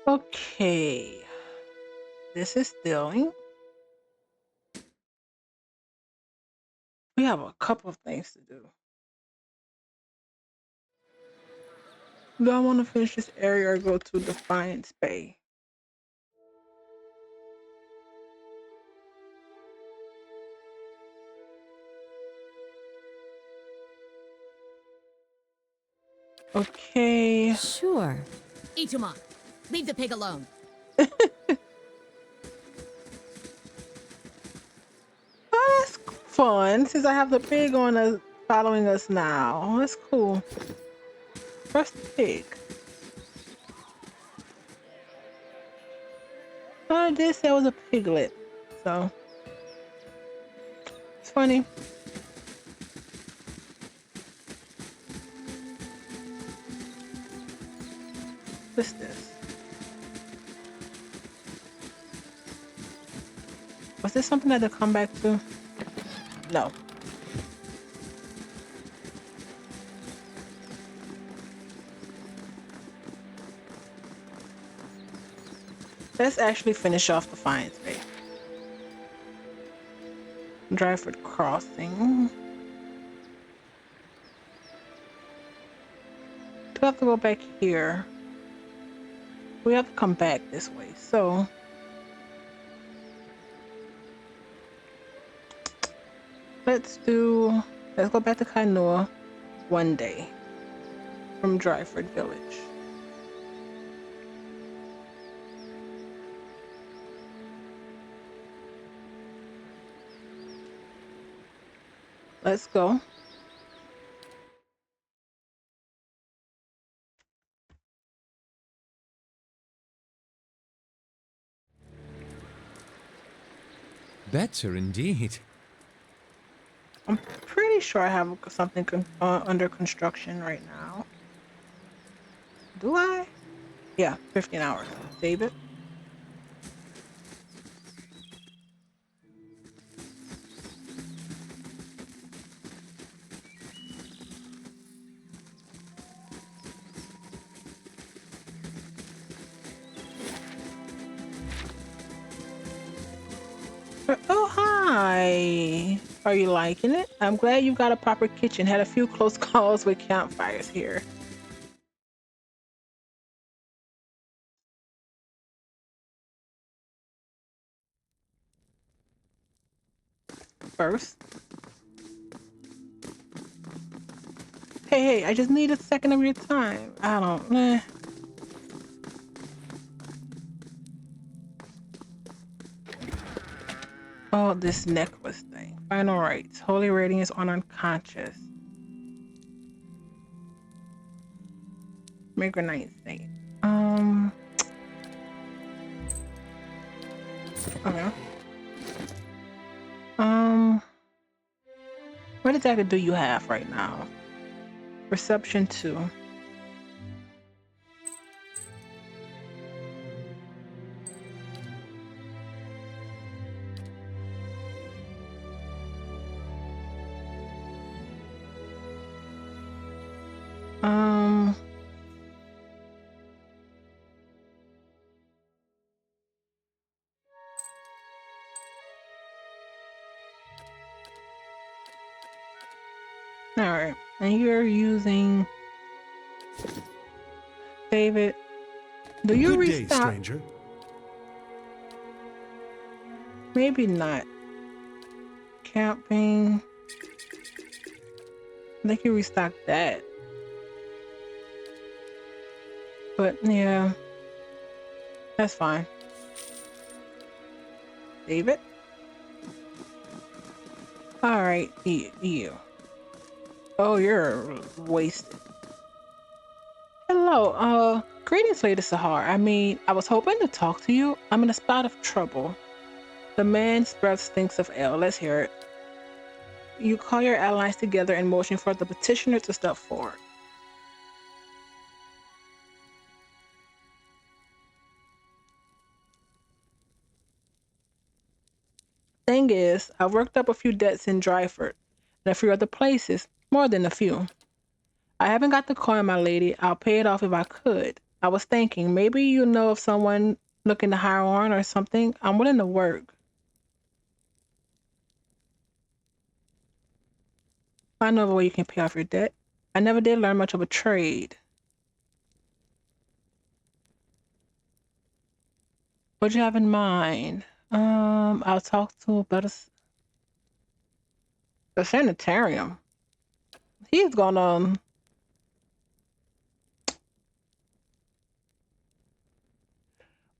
Okay. This is Stilling. We have a couple of things to do. Do I want to finish this area or go to Defiance Bay? Okay. Sure. Ituma, leave the pig alone. Oh, that's fun. Since I have the pig on us following us now. That's cool. Where's the pig? Oh, I did say it was a piglet. So it's funny. What's this? Was this something I had to come back to? No. Let's actually finish off Defiance Bay. Dryford Crossing. Do I have to go back here? We have to come back this way. So let's go back to Kainoa one day from Dryford Village. Let's go. Better indeed. I'm pretty sure I have something under construction right now. Do I? Yeah, 15 hours. Save it. Oh, hi. Are you liking it? I'm glad you got a proper kitchen. Had a few close calls with campfires here. First. Hey, I just need a second of your time. I don't. Oh, this necklace thing. Final rites. Holy radiance on unconscious. Migranite saint. Okay. What exactly do you have right now? Perception 2. Alright. And you're using David. Do you Good day, restock? stranger. Maybe not. Camping. I think you restocked that. But yeah. That's fine. David? Alright, you. Oh, you're wasted. Hello, greetings, Lady Sahar. I was hoping to talk to you. I'm in a spot of trouble. The man's breath stinks of ale. Let's hear it. You call your allies together and motion for the petitioner to step forward. Thing is, I've worked up a few debts in Dryford and a few other places, more than a few. I haven't got the coin, my lady. I'll pay it off if I could. I was thinking maybe you know of someone looking to hire on or something. I'm willing to work. I know of a way you can pay off your debt. I never did learn much of a trade. What do you have in mind? I'll talk to about the sanitarium. He's gonna.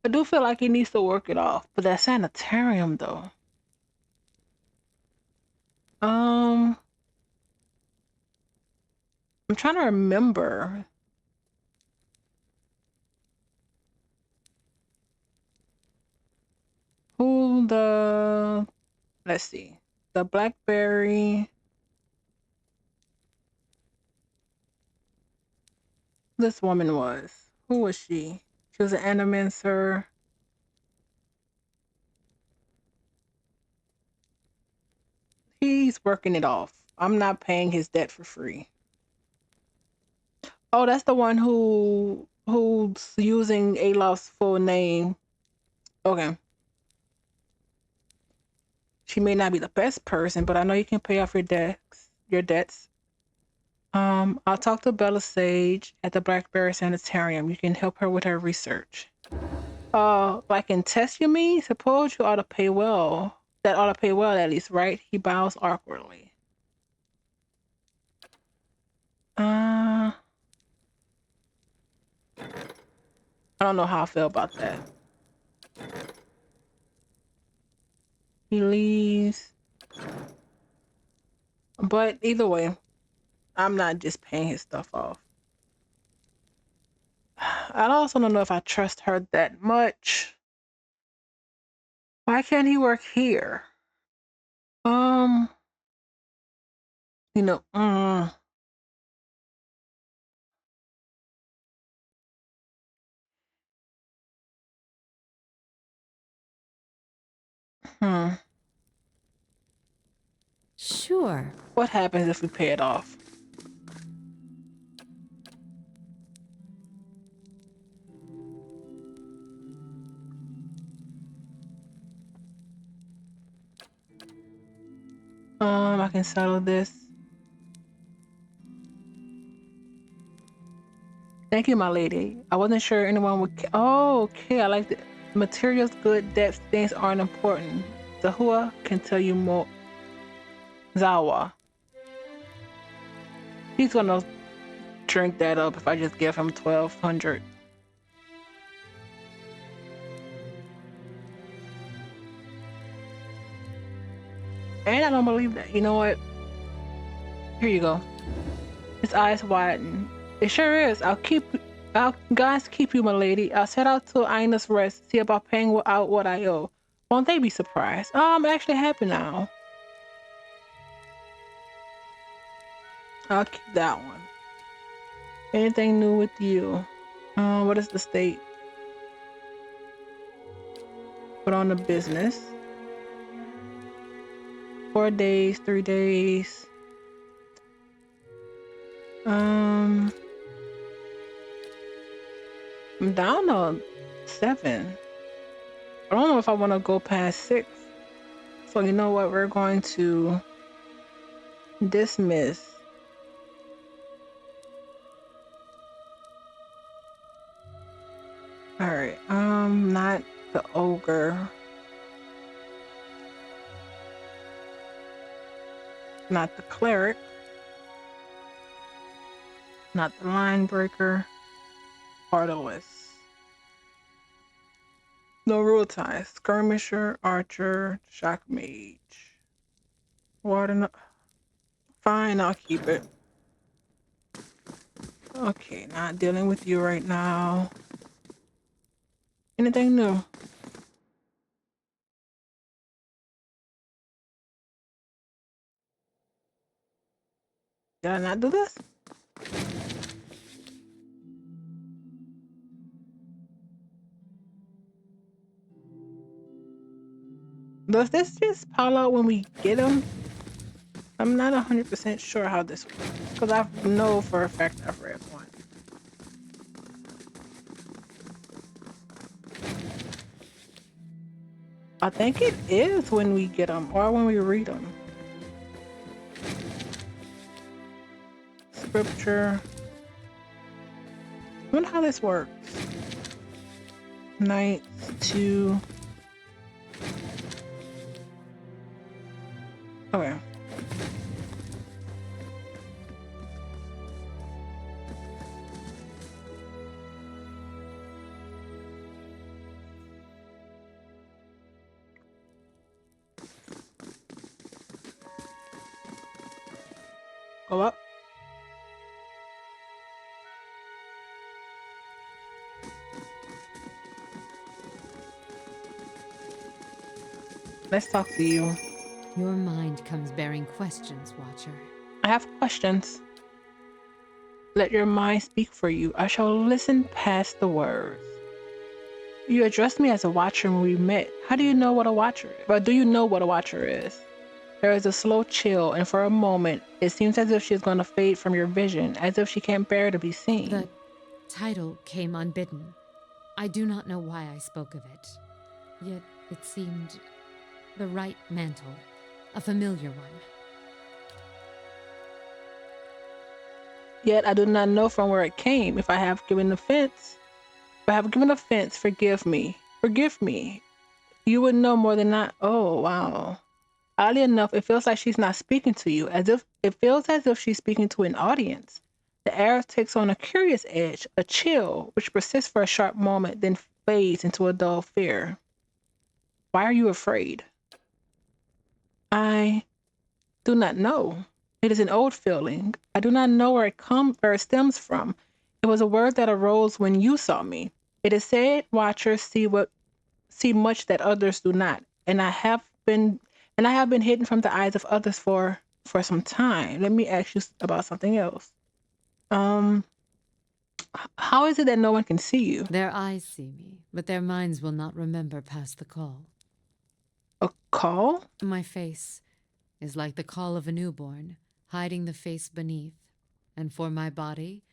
I do feel like he needs to work it off, but that sanitarium though. Um, I'm trying to remember who the. Let's see, the Blackberry. This woman was. Who was she? She was an animancer. He's working it off. I'm not paying his debt for free. Oh, that's the one who's using Alof's full name. Okay. She may not be the best person, but I know you can pay off your debts. I'll talk to Bella Sage at the Blackberry Sanitarium. You can help her with her research. Like in test, you mean? Suppose you ought to pay well. That ought to pay well, at least, right? He bows awkwardly. I don't know how I feel about that. He leaves. But either way, I'm not just paying his stuff off. I also don't know if I trust her that much. Why can't he work here? Um, you know, hmm. Sure. What happens if we pay it off? I can settle this. Thank you, my lady. I wasn't sure anyone would. Oh, okay. I like the materials good. Depth things aren't important. Zahua can tell you more. Zawa. He's gonna drink that up if I just give him 1,200. And I don't believe that. You know what? Here you go. His eyes widen. It sure is. I'll guys keep you, my lady. I'll set out to Ina's rest, see about paying out what I owe. Won't they be surprised? Oh, I'm actually happy now. I'll keep that one. Anything new with you? What is the state? Put on the business. 4 days, 3 days. I'm down to 7. I don't know if I want to go past 6. So you know what? We're going to dismiss. All right. Not the ogre. Not the cleric. Not the line breaker. Or the list. No rule ties. Skirmisher, archer, shock mage. Warden. Fine, I'll keep it. Okay, not dealing with you right now. Anything new? Did I not do this? Does this just pile out when we get them? I'm not 100% sure how this works. Because I know for a fact I've read one. I think it is when we get them or when we read them. Scripture. I wonder how this works. Knights to... Okay. Go up. Let's talk to you. Your mind comes bearing questions, Watcher. I have questions. Let your mind speak for you. I shall listen past the words. You addressed me as a watcher when we met. How do you know what a watcher is? But do you know what a watcher is? There is a slow chill, and for a moment, it seems as if she is going to fade from your vision, as if she can't bear to be seen. The title came unbidden. I do not know why I spoke of it. Yet it seemed the right mantle, a familiar one. Yet I do not know from where it came. If I have given offense, forgive me. Forgive me. You would know more than I. Oh, wow. Oddly enough, it feels like she's not speaking to you, it feels as if she's speaking to an audience. The air takes on a curious edge, a chill, which persists for a sharp moment, then fades into a dull fear. Why are you afraid? I do not know. It is an old feeling. I do not know where it stems from. It was a word that arose when you saw me. It is said watchers see much that others do not, and I have been hidden from the eyes of others for some time. Let me ask you about something else. How is it that no one can see you? Their eyes see me, but their minds will not remember past the call. A call? My face is like the call of a newborn, hiding the face beneath. And for my body,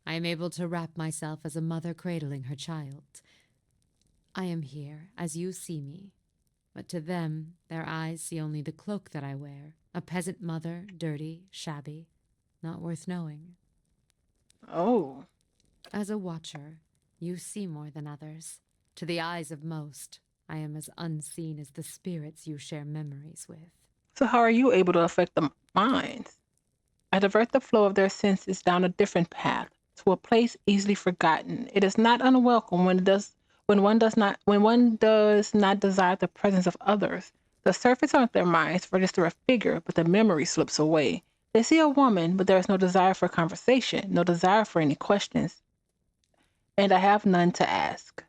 I am able to wrap myself as a mother cradling her child. I am here as you see me, but to them, their eyes see only the cloak that I wear, a peasant mother, dirty, shabby, not worth knowing. Oh. As a watcher, you see more than others. To the eyes of most, I am as unseen as the spirits you share memories with. So how are you able to affect the minds? I divert the flow of their senses down a different path, to a place easily forgotten. It is not unwelcome when one does not desire the presence of others. The surface of their minds register a figure, but the memory slips away. They see a woman, but there is no desire for conversation, no desire for any questions. And I have none to ask.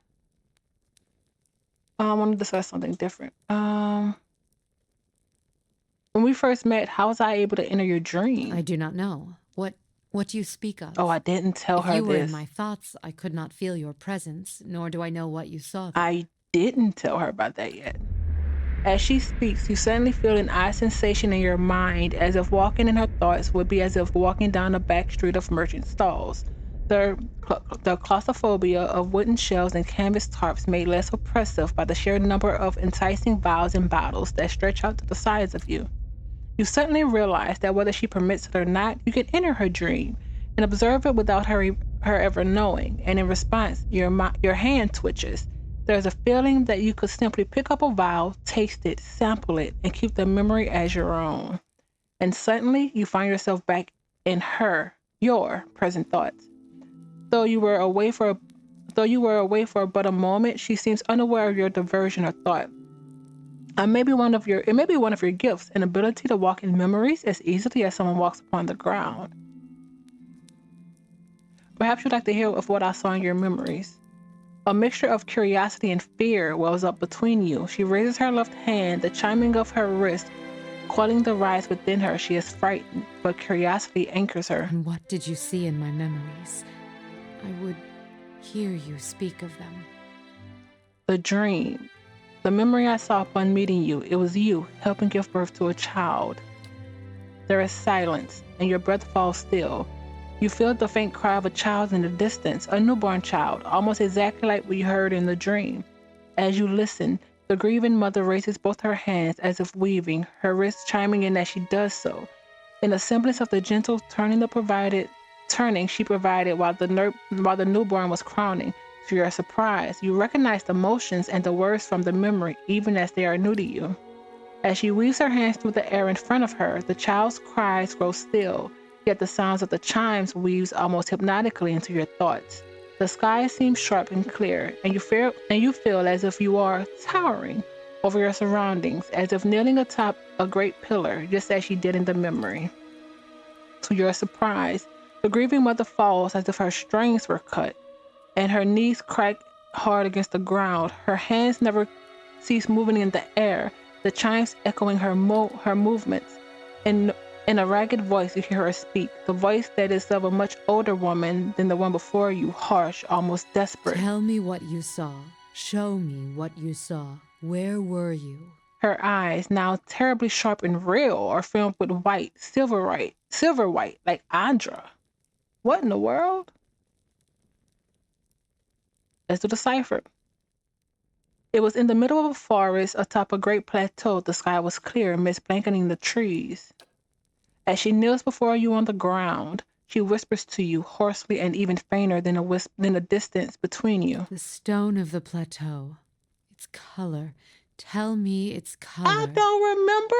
I want to discuss something different. When we first met, how was I able to enter your dream? I do not know. What do you speak of? Oh, I didn't tell her If you were in this. my thoughts, I could not feel your presence, nor do I know what you saw there. I didn't tell her about that yet. As she speaks, you suddenly feel an odd sensation in your mind, as if walking in her thoughts would be as if walking down a back street of merchant stalls. The claustrophobia of wooden shelves and canvas tarps made less oppressive by the sheer number of enticing vials and bottles that stretch out to the sides of you. You suddenly realize that whether she permits it or not, you can enter her dream and observe it without her ever knowing, and in response, your hand twitches. There's a feeling that you could simply pick up a vial, taste it, sample it, and keep the memory as your own. And suddenly, you find yourself back in your present thoughts. Though you were away for but a moment, she seems unaware of your diversion or thought. It may be one of your gifts, an ability to walk in memories as easily as someone walks upon the ground. Perhaps you'd like to hear of what I saw in your memories. A mixture of curiosity and fear wells up between you. She raises her left hand, the chiming of her wrist, quelling the rise within her. She is frightened, but curiosity anchors her. And what did you see in my memories? I would hear you speak of them. The dream. The memory I saw upon meeting you, it was you helping give birth to a child. There is silence, and your breath falls still. You feel the faint cry of a child in the distance, a newborn child, almost exactly like what you heard in the dream. As you listen, The grieving mother raises both her hands as if weaving, her wrists chiming in as she does so. In the semblance of the gentle turning she provided while the newborn was crowning. To your surprise, you recognize the motions and the words from the memory, even as they are new to you. As she weaves her hands through the air in front of her, the child's cries grow still, yet the sounds of the chimes weaves almost hypnotically into your thoughts. The sky seems sharp and clear, and you feel as if you are towering over your surroundings, as if kneeling atop a great pillar, just as she did in the memory. To your surprise, the grieving mother falls as if her strings were cut, and her knees crack hard against the ground. Her hands never cease moving in the air, the chimes echoing her movements. In a ragged voice, you hear her speak, the voice that is of a much older woman than the one before you, harsh, almost desperate. Tell me what you saw. Show me what you saw. Where were you? Her eyes, now terribly sharp and real, are filled with silver white, like Andra. What in the world? Let's do the cipher. It was in the middle of a forest atop a great plateau. The sky was clear, mist blanketing the trees. As she kneels before you on the ground, she whispers to you, hoarsely and even fainter than the distance between you. The stone of the plateau. Its color. Tell me its color. I don't remember.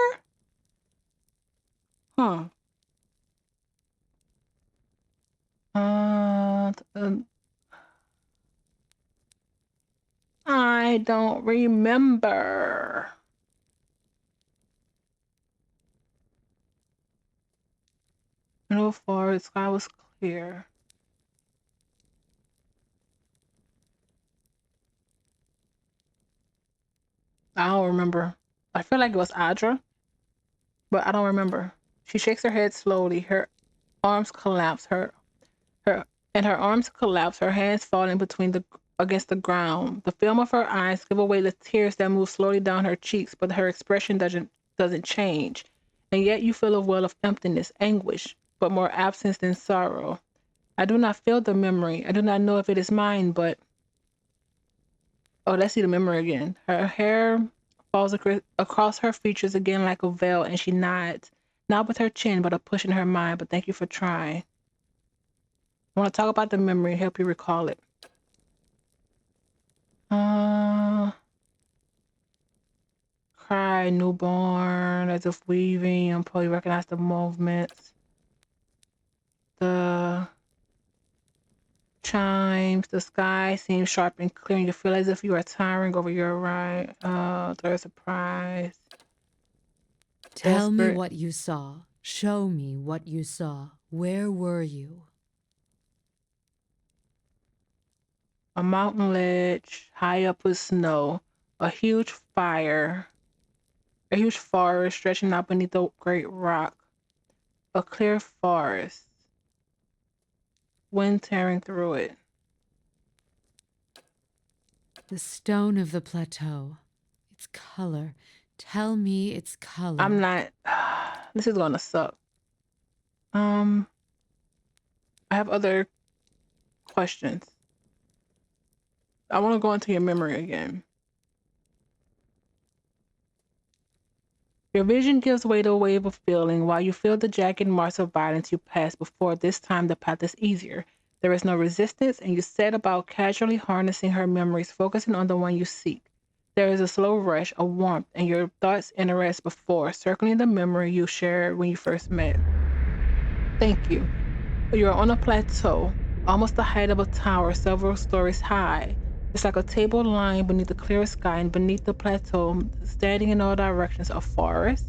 I don't remember. No forest, sky was clear. I don't remember. I feel like it was Adra, but I don't remember. She shakes her head slowly. Her arms collapse. Her arms collapse. Her hands fall in between against the ground. The film of her eyes give away the tears that move slowly down her cheeks, but her expression doesn't change. And yet you feel a well of emptiness, anguish, but more absence than sorrow. I do not feel the memory. I do not know if it is mine, but oh, let's see the memory again. Her hair falls across her features again like a veil, and she nods. Not with her chin, but a push in her mind. But thank you for trying. I want to talk about the memory, help you recall it. Cry, newborn, as if weaving, until you recognize the movements. The chimes, the sky seems sharp and clear, and you feel as if you are towering over your right. Third surprise. Tell me Desperate. what you saw. Show me what you saw. Where were you? A mountain ledge high up with snow, a huge forest stretching out beneath a great rock, a clear forest, wind tearing through it. The stone of the plateau. Its color. Tell me its color. I'm not. This is gonna suck. I have other questions. I want to go into your memory again. Your vision gives way to a wave of feeling while you feel the jagged marks of violence you passed before. This time the path is easier. There is no resistance, and you set about casually harnessing her memories, focusing on the one you seek. There is a slow rush, a warmth, and your thoughts enter as before, circling the memory you shared when you first met. Thank you. You are on a plateau, almost the height of a tower several stories high. It's like a table lying beneath the clear sky, and beneath the plateau, standing in all directions, a forest.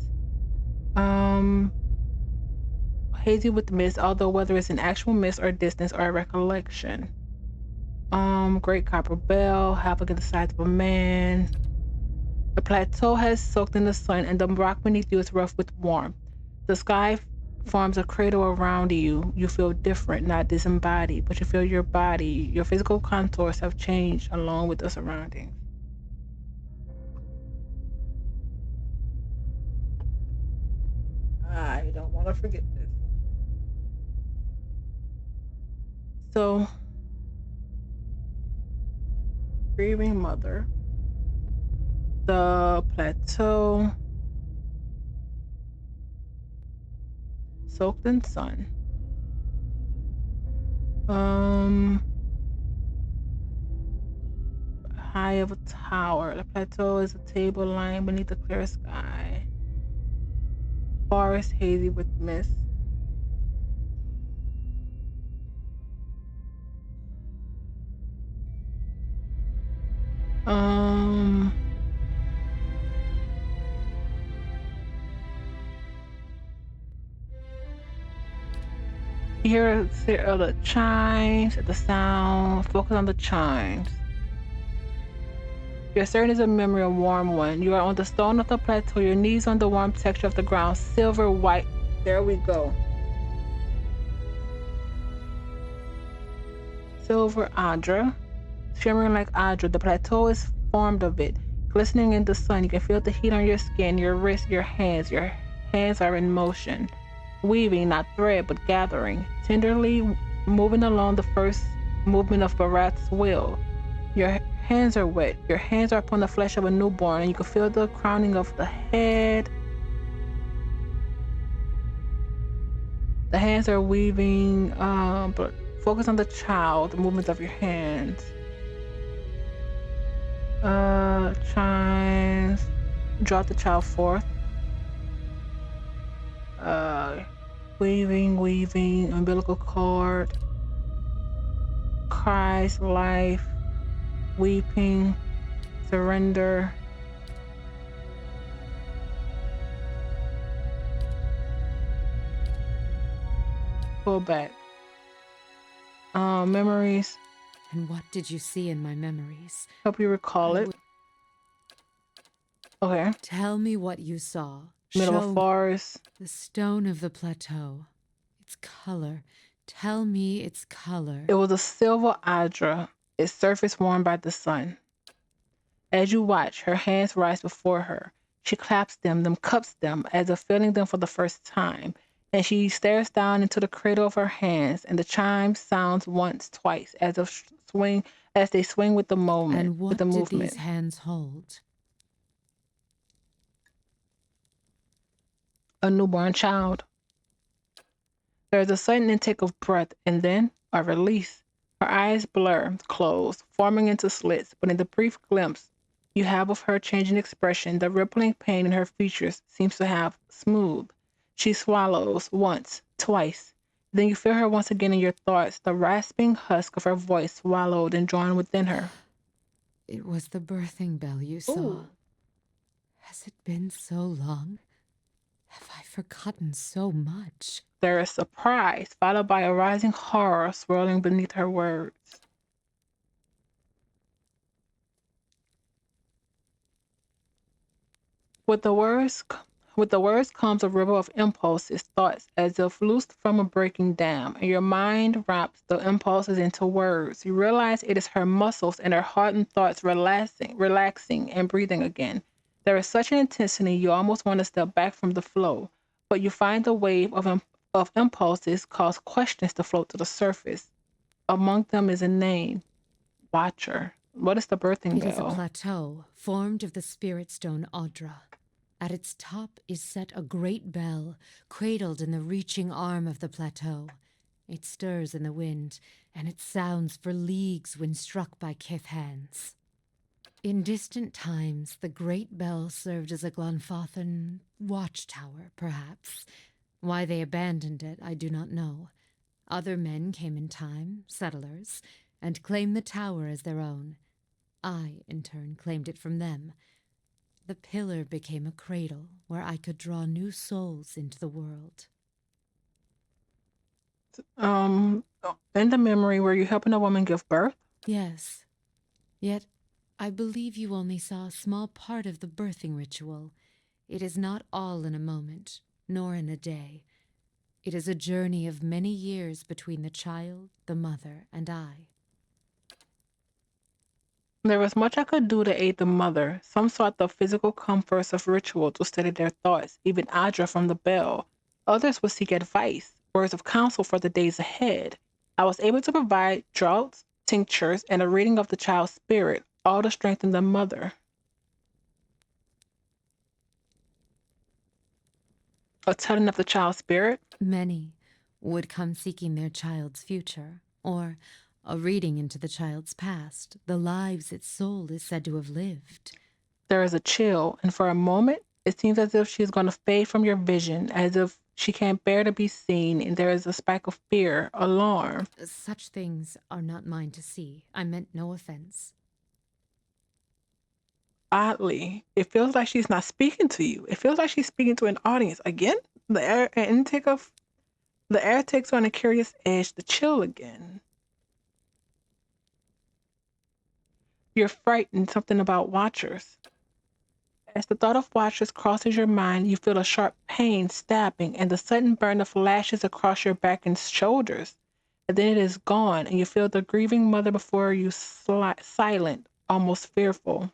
Hazy with mist, although whether it's an actual mist or distance or a recollection. Great copper bell, half against the size of a man. The plateau has soaked in the sun, and the rock beneath you is rough with warmth. The sky forms a cradle around you. You feel different, not disembodied, but you feel your body, your physical contours have changed along with the surroundings. I don't want to forget this. So, grieving mother. The plateau soaked in sun. High of a tower. The plateau is a table lying beneath a clear sky. Forest hazy with mist. You hear the chimes, the sound. Focus on the chimes. Your certain is a memory, a warm one. You are on the stone of the plateau, your knees on the warm texture of the ground, silver white. There we go. Silver Adra, shimmering like Adra. The plateau is formed of it, glistening in the sun. You can feel the heat on your skin, your wrists, your hands. Your hands are in motion, weaving, not thread, but gathering, tenderly moving along the first movement of Bharat's will. Your hands are wet. Your hands are upon the flesh of a newborn, and you can feel the crowning of the head. The hands are weaving, but focus on the child, the movements of your hands. Chimes. Draw the child forth. Weaving, umbilical cord. Cries, life. Weeping, surrender. Pull back. Memories. And what did you see in my memories? Help you recall it. Okay. Tell me what you saw. Middle of forest. The stone of the plateau. Its color. Tell me its color. It was a silver Adra, its surface warmed by the sun. As you watch, her hands rise before her. She claps them cups them, as if feeling them for the first time. And she stares down into the cradle of her hands, and the chime sounds once, twice, as they swing with the moment. And what with the did movement. These hands hold? A newborn child. There is a sudden intake of breath, and then a release. Her eyes blur, close, forming into slits, but in the brief glimpse you have of her changing expression, the rippling pain in her features seems to have smoothed. She swallows once, twice. Then you feel her once again in your thoughts, the rasping husk of her voice swallowed and drawn within her. It was the birthing bell you saw. Ooh. Has it been so long? Have I forgotten so much? There is surprise, followed by a rising horror swirling beneath her words. With the words comes a river of impulses, thoughts as if loosed from a breaking dam, and your mind wraps the impulses into words. You realize it is her muscles and her heart and thoughts relaxing and breathing again. There is such an intensity you almost want to step back from the flow, but you find the wave of impulses cause questions to float to the surface. Among them is a name, Watcher. What is the birthing bell? It is a plateau formed of the spirit stone Audra. At its top is set a great bell, cradled in the reaching arm of the plateau. It stirs in the wind, and it sounds for leagues when struck by kith hands. In distant times, the great bell served as a Glanfathan watchtower, perhaps. Why they abandoned it, I do not know. Other men came in time, settlers, and claimed the tower as their own. I, in turn, claimed it from them. The pillar became a cradle where I could draw new souls into the world. In the memory, were you helping a woman give birth? Yes. Yet, I believe you only saw a small part of the birthing ritual. It is not all in a moment, nor in a day. It is a journey of many years between the child, the mother, and I. There was much I could do to aid the mother. Some sought the physical comforts of ritual to steady their thoughts, even Adra from the bell. Others would seek advice, words of counsel for the days ahead. I was able to provide draughts, tinctures, and a reading of the child's spirit, all to strengthen the mother. A telling of the child's spirit. Many would come seeking their child's future, or a reading into the child's past, the lives its soul is said to have lived. There is a chill, and for a moment, it seems as if she is going to fade from your vision, as if she can't bear to be seen, and there is a spike of fear, alarm. Such things are not mine to see. I meant no offense. Oddly, it feels like she's not speaking to you. It feels like she's speaking to an audience. Again, the air takes on a curious edge, the chill again. You're frightened, something about watchers. As the thought of watchers crosses your mind, you feel a sharp pain stabbing and the sudden burn of lashes across your back and shoulders. And then it is gone, and you feel the grieving mother before you silent, almost fearful,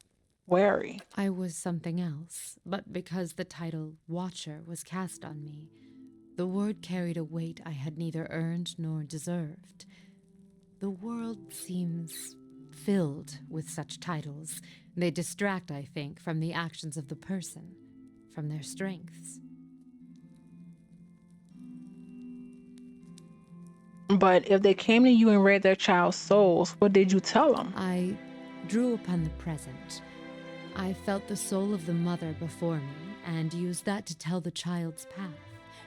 wary. I was something else, but because the title Watcher was cast on me, the word carried a weight I had neither earned nor deserved. The world seems filled with such titles. They distract, I think, from the actions of the person, from their strengths. But if they came to you and read their child's souls, what did you tell them? I drew upon the present. I felt the soul of the mother before me and used that to tell the child's path,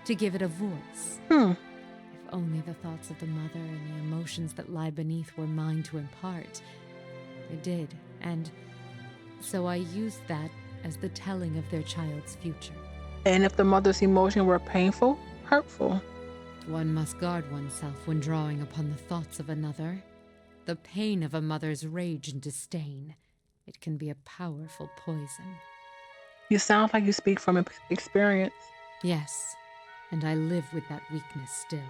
to give it a voice. If only the thoughts of the mother and the emotions that lie beneath were mine to impart. It did, and so I used that as the telling of their child's future. And if the mother's emotion were painful, hurtful? One must guard oneself when drawing upon the thoughts of another. The pain of a mother's rage and disdain. It can be a powerful poison. You sound like you speak from experience. Yes, and I live with that weakness still.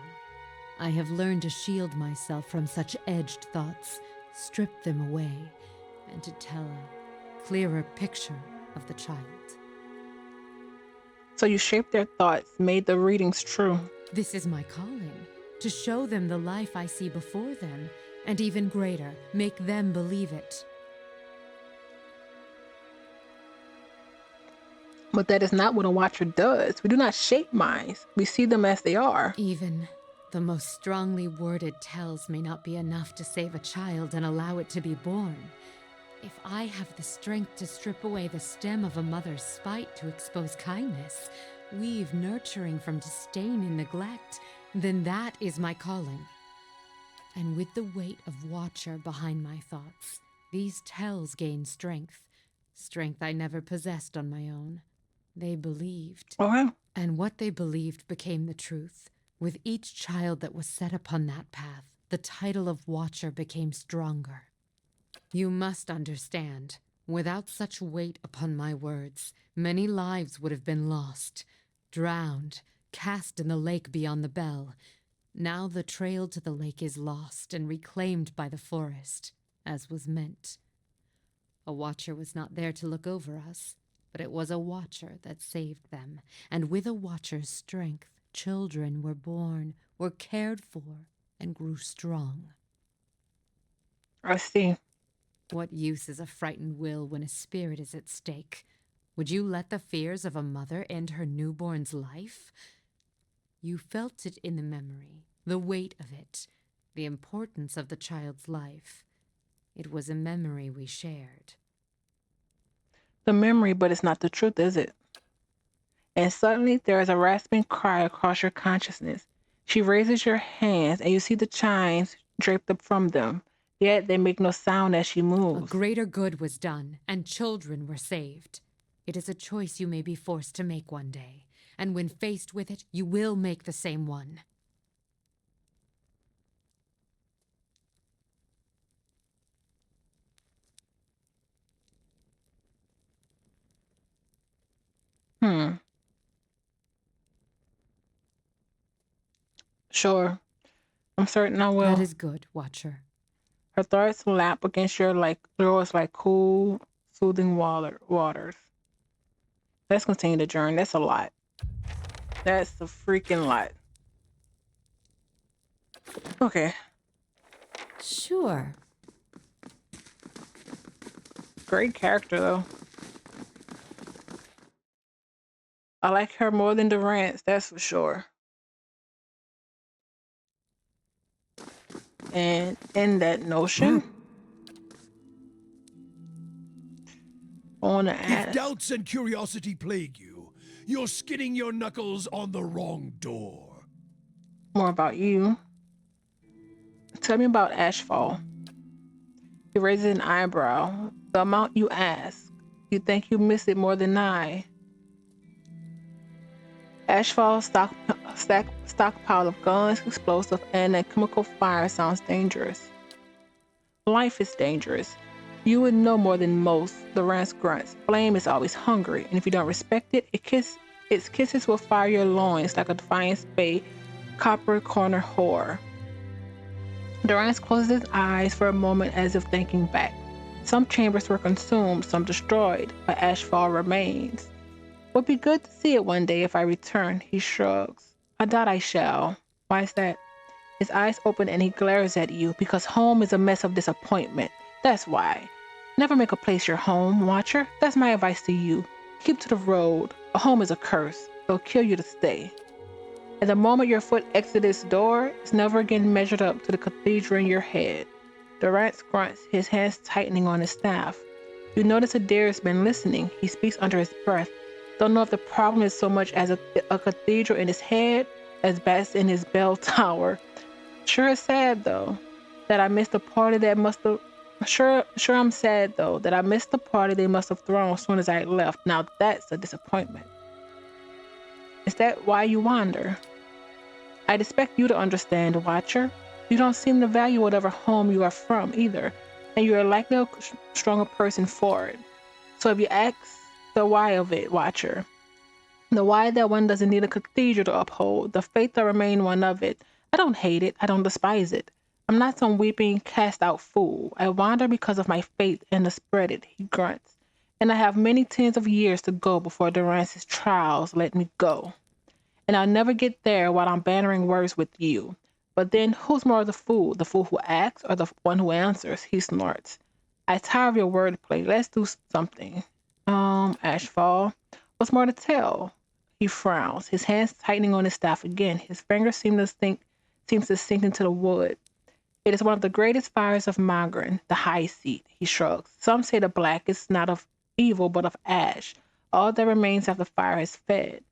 I have learned to shield myself from such edged thoughts, strip them away, and to tell a clearer picture of the child. So you shaped their thoughts, made the readings true. This is my calling, to show them the life I see before them, and even greater, make them believe it. But that is not what a watcher does. We do not shape minds. We see them as they are. Even the most strongly worded tells may not be enough to save a child and allow it to be born. If I have the strength to strip away the stem of a mother's spite to expose kindness, weave nurturing from disdain and neglect, then that is my calling. And with the weight of watcher behind my thoughts, these tells gain strength. Strength I never possessed on my own. They believed. Okay. And what they believed became the truth. With each child that was set upon that path, the title of Watcher became stronger. You must understand, without such weight upon my words, many lives would have been lost, drowned, cast in the lake beyond the bell. Now the trail to the lake is lost and reclaimed by the forest, as was meant. A watcher was not there to look over us, but it was a watcher that saved them, and with a watcher's strength, children were born, were cared for, and grew strong. I see. What use is a frightened will when a spirit is at stake? Would you let the fears of a mother end her newborn's life? You felt it in the memory, the weight of it, the importance of the child's life. It was a memory we shared. The memory, but it's not the truth, is it? And suddenly there is a rasping cry across your consciousness. She raises your hands, and you see the chimes draped up from them. Yet they make no sound as she A moves. greater good was done, and children were saved. It is a choice you may be forced to make one day, and when faced with it, you will make the same one. Sure. I'm certain I will. That is good, Watcher. Her thoughts lap against yours like cool, soothing waters. Let's continue the journey. That's a lot. That's a freaking lot. Okay. Sure. Great character though. I like her more than Durant's, that's for sure. And in that notion, I want to If ask doubts and curiosity plague you, you're skidding your knuckles on the wrong door. more about you. Tell me about Ashfall. He raises an eyebrow. The amount you ask. You think you miss it more than I. Ashfall's stockpile of guns, explosive, and a chemical fire sounds dangerous. Life is dangerous. You would know more than most, the rance grunts. Flame is always hungry, and if you don't respect it, its kisses will fire your loins like a defiant spade, copper corner whore. Durance closes his eyes for a moment as if thinking back. Some chambers were consumed, some destroyed, but Ashfall remains. Would be good to see it one day if I return, he shrugs. I doubt I shall. Why is that? His eyes open and he glares at you because home is a mess of disappointment. That's why. Never make a place your home, Watcher. That's my advice to you. Keep to the road. A home is a curse. It'll kill you to stay. At the moment your foot exits its door, it's never again measured up to the cathedral in your head. Durant grunts, his hands tightening on his staff. You notice Adair's been listening. He speaks under his breath. Don't know if the problem is so much as a cathedral in his head as bats in his bell tower. Sure is sad though that I missed the party that must have. Sure, I'm sad though that I missed the party they must have thrown as soon as I left. Now that's a disappointment. Is that why you wander? I'd expect you to understand, Watcher. You don't seem to value whatever home you are from either, and you're likely a stronger person for it. So if you ask the why of it, Watcher, the why that one doesn't need a cathedral to uphold, the faith that remain one of it, I don't hate it, I don't despise it. I'm not some weeping, cast out fool. I wander because of my faith and to spread it, he grunts. And I have many tens of years to go before Durance's trials let me go. And I'll never get there while I'm bantering words with you. But then who's more of the fool who acts or the one who answers? He snorts. I tire of your wordplay. Let's do something. Ashfall. What's more to tell? He frowns, his hands tightening on his staff again. His fingers seems to sink into the wood. It is one of the greatest fires of Magran, the high seat, he shrugs. Some say the black is not of evil but of ash, all that remains after the fire has fed.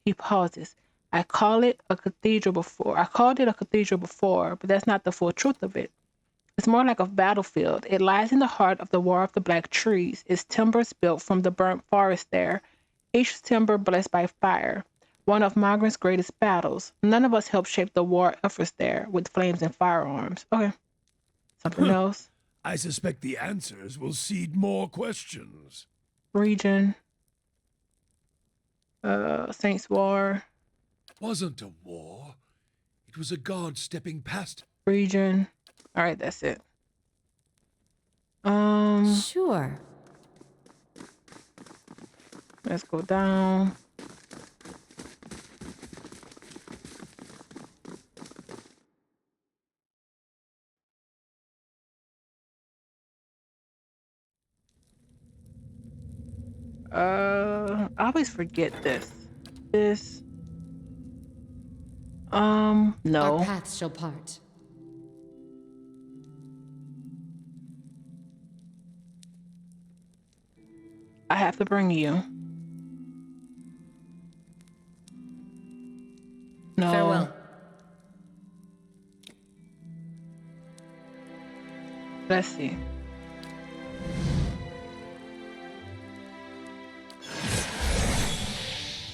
He pauses. I called it a cathedral before, but that's not the full truth of it. It's more like a battlefield. It lies in the heart of the War of the Black Trees. Its timbers built from the burnt forest there, each timber blessed by fire. One of Margaret's greatest battles. None of us helped shape the war efforts there with flames and firearms. Okay. Something else? I suspect the answers will seed more questions. Region. Saints War. Wasn't a war. It was a god stepping past. Region. All right, that's it. Sure. Let's go down. I always forget this. This. Our No. paths shall part. I have to bring you. No. Farewell. Let's see.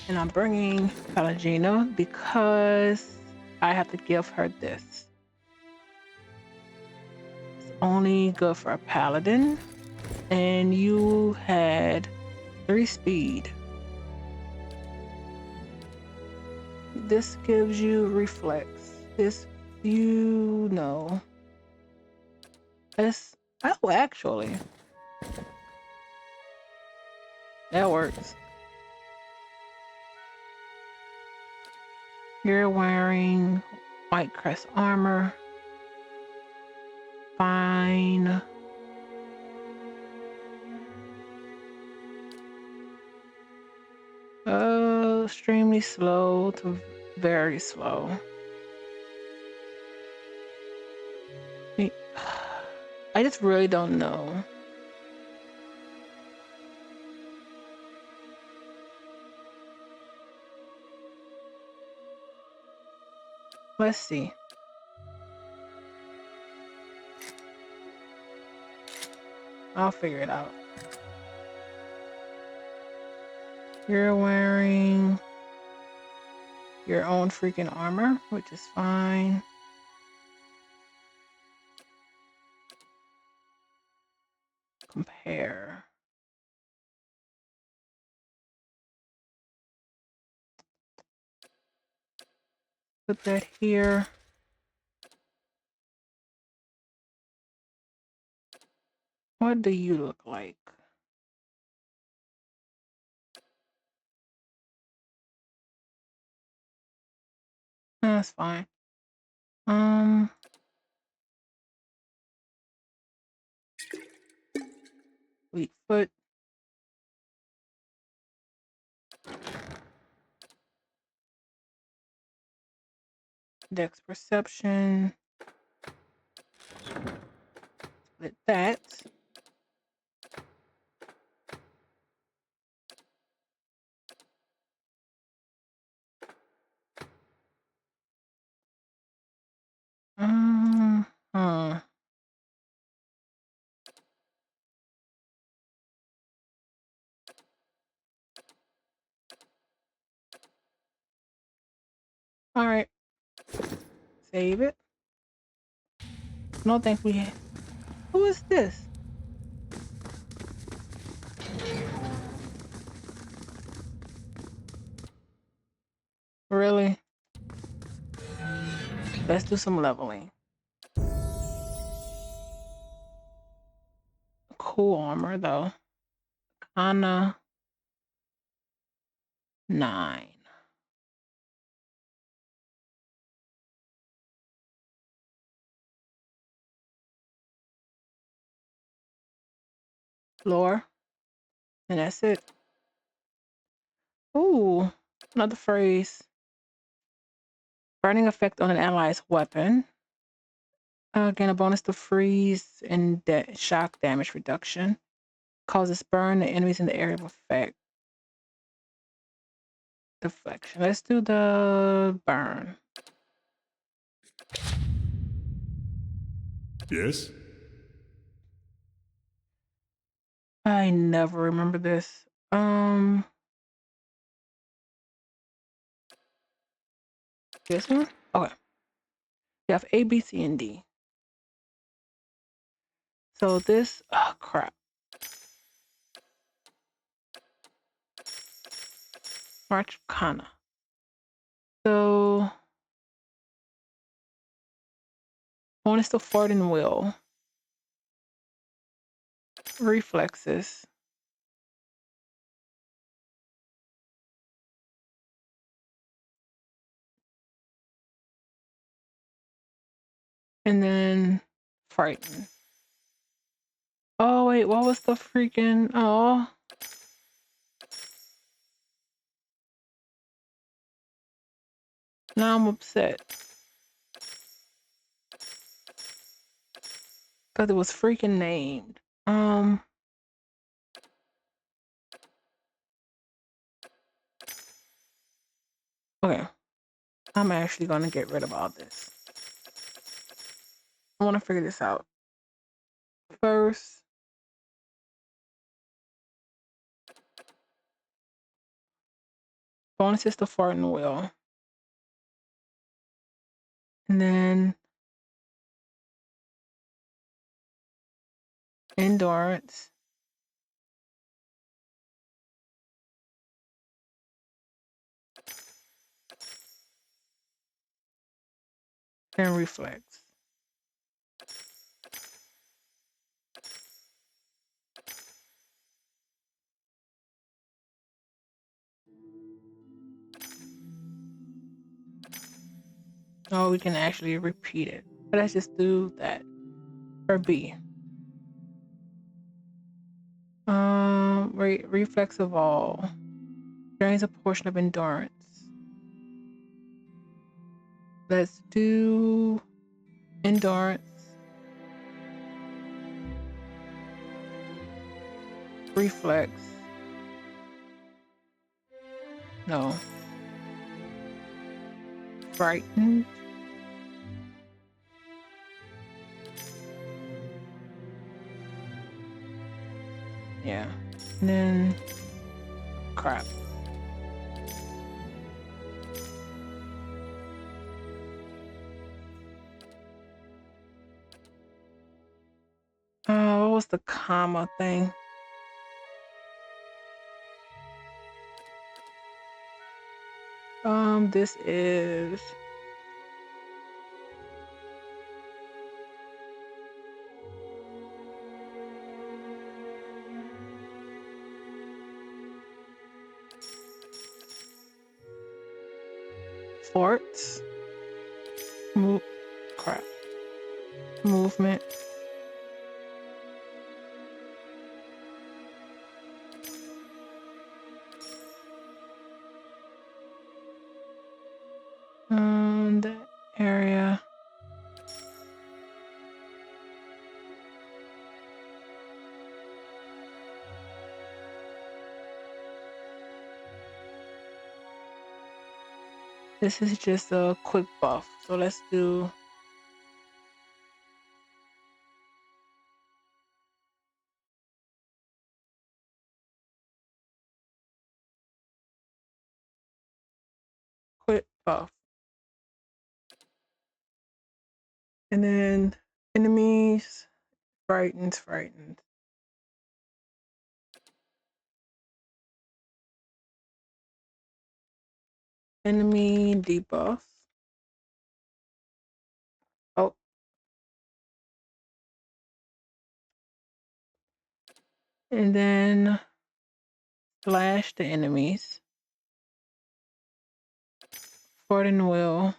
And I'm bringing Palagino because I have to give her this. It's only good for a paladin. And you had 3 speed. This gives you reflex. This, you know. It's, oh, actually. That works. You're wearing white crest armor. Fine. extremely slow to very slow. I just really don't know. Let's see. I'll figure it out. You're wearing your own freaking armor, which is fine. Compare. Put that here. What do you look like? That's fine. Weak foot. Dex perception. Split that. Huh. All right. Save it. No, think we have. Who is this? Really? Let's do some leveling. Cool armor though. Kana 9. Lore. And that's it. Ooh, another phrase. Burning effect on an ally's weapon. Gain a bonus to freeze and shock damage reduction. Causes burn the enemies in the area of effect. Deflection. Let's do the burn. Yes? I never remember this. This one? Okay. You have A, B, C, and D. So this, oh crap. March Kana. So bonus to fart and will. Reflexes. And then frighten. Oh wait, what was the freaking oh? Now I'm upset. Because it was freaking named. Okay. I'm actually gonna get rid of all this. I wanna figure this out. First, bonuses to fart and will. And then endurance. And reflex. Oh, we can actually repeat it. But let's just do that. For B. Reflex of all. Drains a portion of endurance. Let's do endurance. Reflex. No. Frightened. Yeah. And then crap. What was the comma thing? This is forts. Crap. Movement. That area. This is just a quick buff. So let's do quick buff. And then enemies, frightened. Enemy debuff. Oh. And then slash the enemies. Fort and will.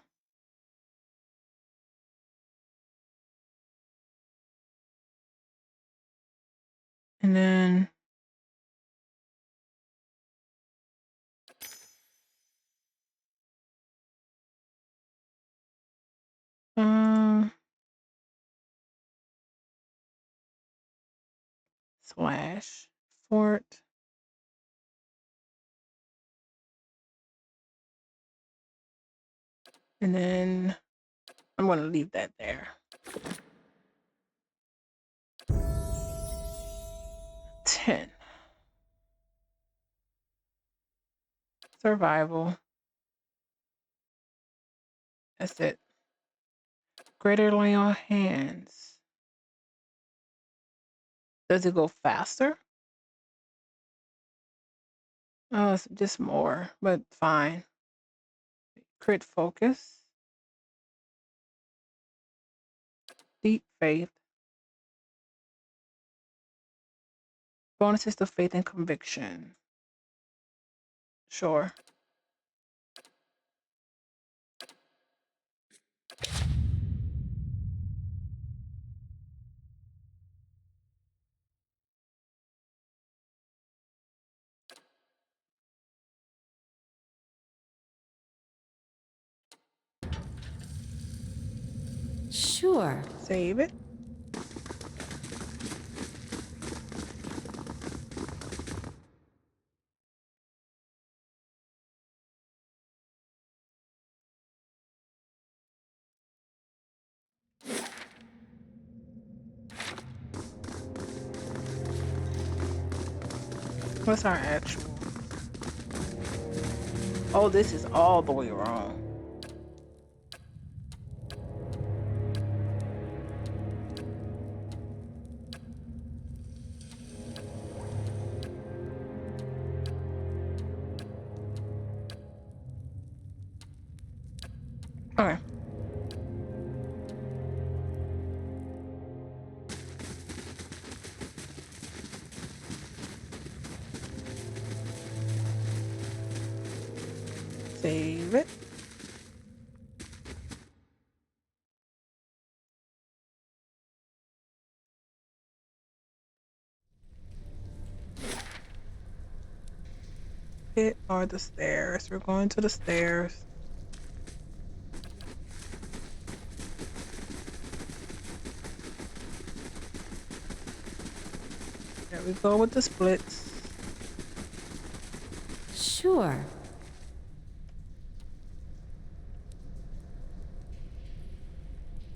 And then slash fort. And then I'm going to leave that there. 10. Survival. That's it. Greater lay on hands. Does it go faster? Oh, it's just more, but fine. Crit focus. Deep faith. Bonuses to faith and conviction. Sure. Sure. Save it. What's our actual? Oh, this is all the way wrong. Okay. Save it. pit or the stairs? We're going to the stairs. There we go with the splits. Sure,